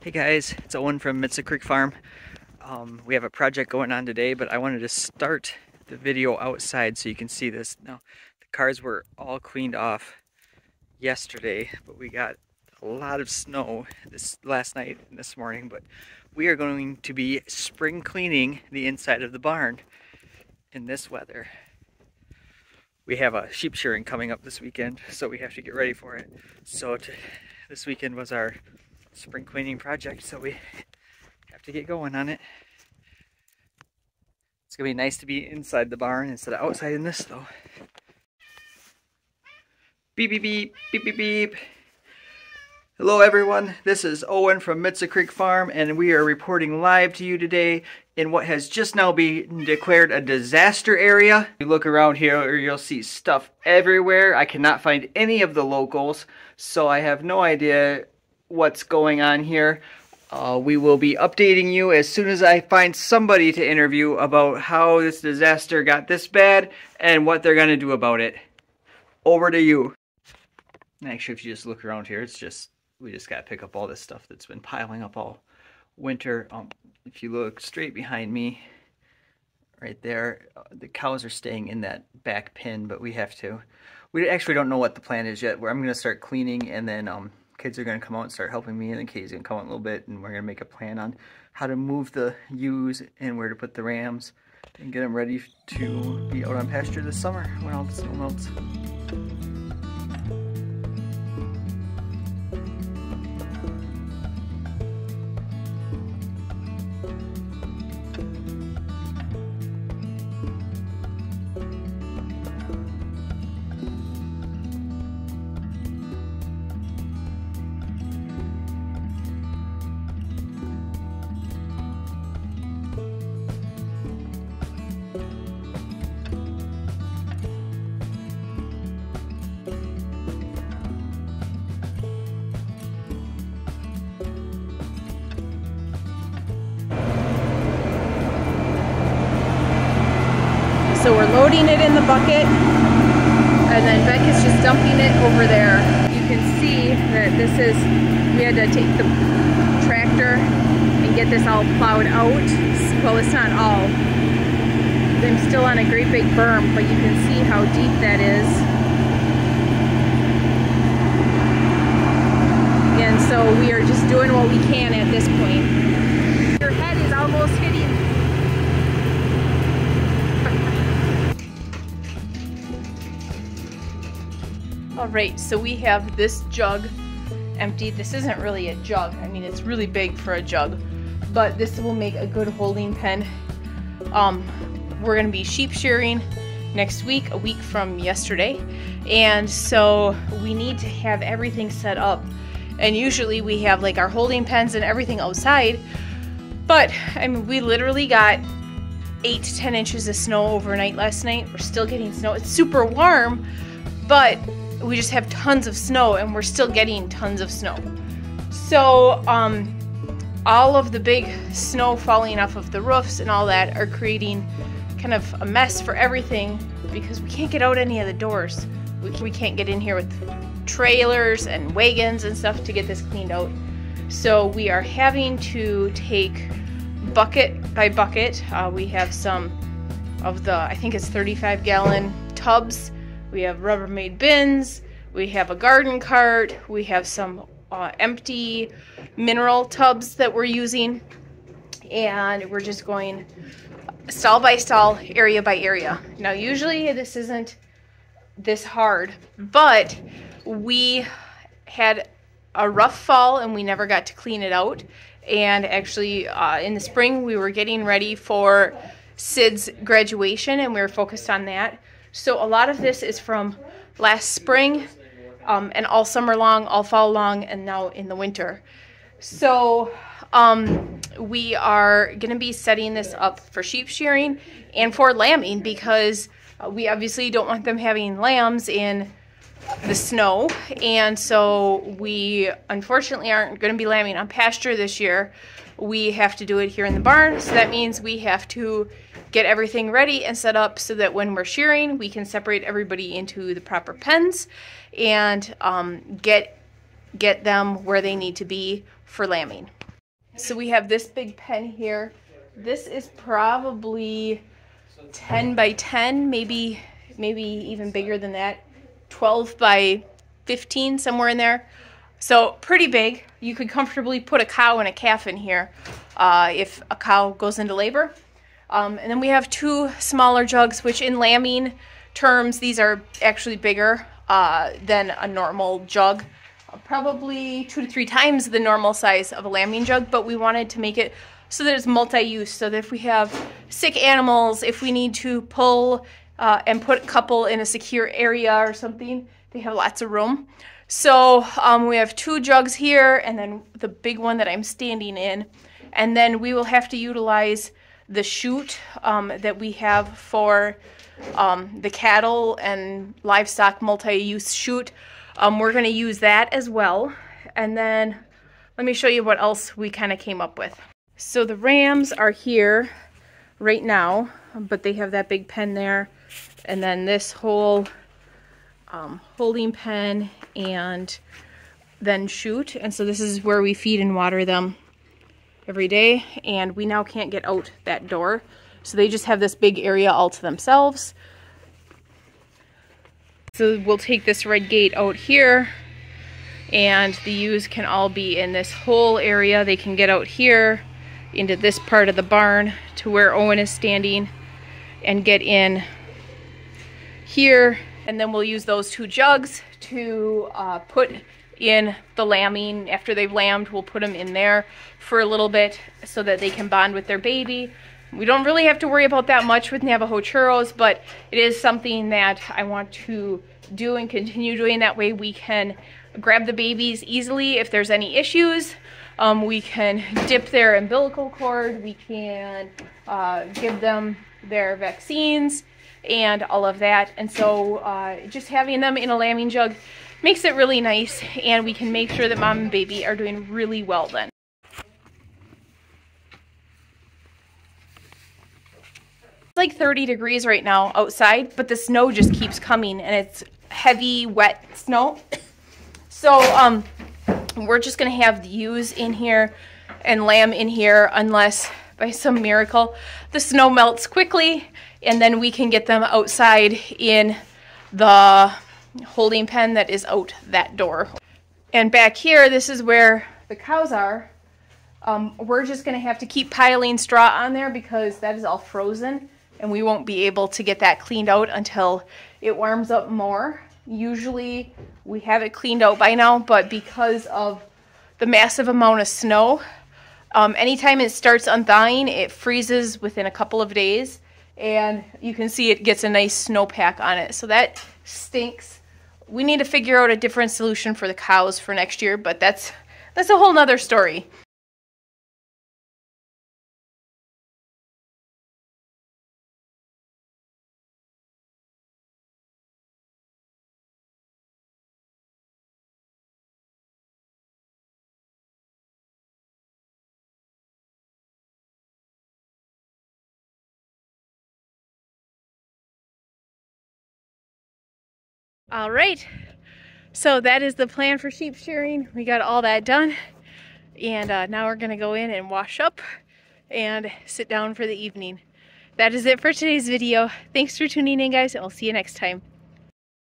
Hey guys, it's Owen from Mitza Creek Farm. We have a project going on today, but I wanted to start the video outside so you can see this. Now, the cars were all cleaned off yesterday, but we got a lot of snow this last night and this morning, but we are going to be spring cleaning the inside of the barn in this weather. We have a sheep shearing coming up this weekend, so we have to get ready for it. So this weekend was our spring cleaning project, so we have to get going on it. It's gonna be nice to be inside the barn instead of outside in this though. Beep beep beep beep beep beep. Hello everyone, this is Owen from Mitza Creek Farm, and we are reporting live to you today in what has just now been declared a disaster area. You look around here, you'll see stuff everywhere. I cannot find any of the locals, so I have no idea what's going on here. We will be updating you as soon as I find somebody to interview about how this disaster got this bad and what they're gonna do about it. Over to you. Actually, if you just look around here, it's just, we just gotta pick up all this stuff that's been piling up all winter. If you look straight behind me, right there, the cows are staying in that back pen, but we actually don't know what the plan is yet. Where I'm gonna start cleaning, and then kids are going to come out and start helping me, and then Katie's going to come out in a little bit, and we're going to make a plan on how to move the ewes and where to put the rams and get them ready to be out on pasture this summer when all the snow melts. So we're loading it in the bucket, and then Beck is just dumping it over there. You can see that we had to take the tractor and get this all plowed out. Well, it's not all. I'm still on a great big berm, but you can see how deep that is. And so we are just doing what we can at this point. Your head is almost hitting. Alright, so we have this jug emptied. This isn't really a jug. I mean, it's really big for a jug, but this will make a good holding pen. We're going to be sheep shearing next week, a week from yesterday, and so we need to have everything set up. And usually we have like our holding pens and everything outside, but I mean, we literally got 8 to 10 inches of snow overnight last night. We're still getting snow. It's super warm, but we just have tons of snow, and we're still getting tons of snow. So all of the big snow falling off of the roofs and all that are creating kind of a mess for everything, because we can't get out any of the doors. We can't get in here with trailers and wagons and stuff to get this cleaned out. So we are having to take bucket by bucket. We have some of the, I think it's 35-gallon tubs. We have Rubbermaid bins, we have a garden cart, we have some empty mineral tubs that we're using, and we're just going stall by stall, area by area. Now usually this isn't this hard, but we had a rough fall and we never got to clean it out. And actually in the spring we were getting ready for Sid's graduation, and we were focused on that. So a lot of this is from last spring and all summer long, all fall long, and now in the winter. So we are going to be setting this up for sheep shearing and for lambing, because we obviously don't want them having lambs in the snow. And so we unfortunately aren't going to be lambing on pasture this year. We have to do it here in the barn, so that means we have to get everything ready and set up so that when we're shearing, we can separate everybody into the proper pens and get them where they need to be for lambing. So we have this big pen here. This is probably 10 by 10, maybe even bigger than that. 12 by 15, somewhere in there. So pretty big. You could comfortably put a cow and a calf in here if a cow goes into labor. And then we have 2 smaller jugs, which in lambing terms, these are actually bigger than a normal jug. Probably 2 to 3 times the normal size of a lambing jug, but we wanted to make it so that it's multi-use, so that if we have sick animals, if we need to pull and put a couple in a secure area or something, they have lots of room. So we have 2 jugs here, and then the big one that I'm standing in, and then we will have to utilize the chute that we have for the cattle and livestock multi-use chute. We're going to use that as well. And then let me show you what else we kind of came up with. So the rams are here right now, but they have that big pen there. And then this whole holding pen and then chute. And so this is where we feed and water them every day. And we now can't get out that door. So they just have this big area all to themselves. So we'll take this red gate out here, and the ewes can all be in this whole area. They can get out here into this part of the barn to where Owen is standing and get in here. And then we'll use those 2 jugs to put in the lambing. After they've lambed, we'll put them in there for a little bit so that they can bond with their baby. We don't really have to worry about that much with Navajo churros, but it is something that I want to do and continue doing. That way we can grab the babies easily if there's any issues. We can dip their umbilical cord. We can give them their vaccines and all of that. And so just having them in a lambing jug makes it really nice, and we can make sure that mom and baby are doing really well then. Like 30 degrees right now outside, but the snow just keeps coming, and it's heavy, wet snow. So we're just gonna have the ewes in here and lamb in here unless by some miracle the snow melts quickly, and then we can get them outside in the holding pen that is out that door. And back here, this is where the cows are. We're just gonna have to keep piling straw on there because that is all frozen, and we won't be able to get that cleaned out until it warms up more. Usually we have it cleaned out by now, but because of the massive amount of snow, anytime it starts unthawing, it freezes within a couple of days, and you can see it gets a nice snowpack on it. So that stinks. We need to figure out a different solution for the cows for next year, but that's a whole nother story. All right, so that is the plan for sheep shearing. We got all that done, and now we're gonna go in and wash up and sit down for the evening. That is it for today's video. Thanks for tuning in, guys, and we'll see you next time.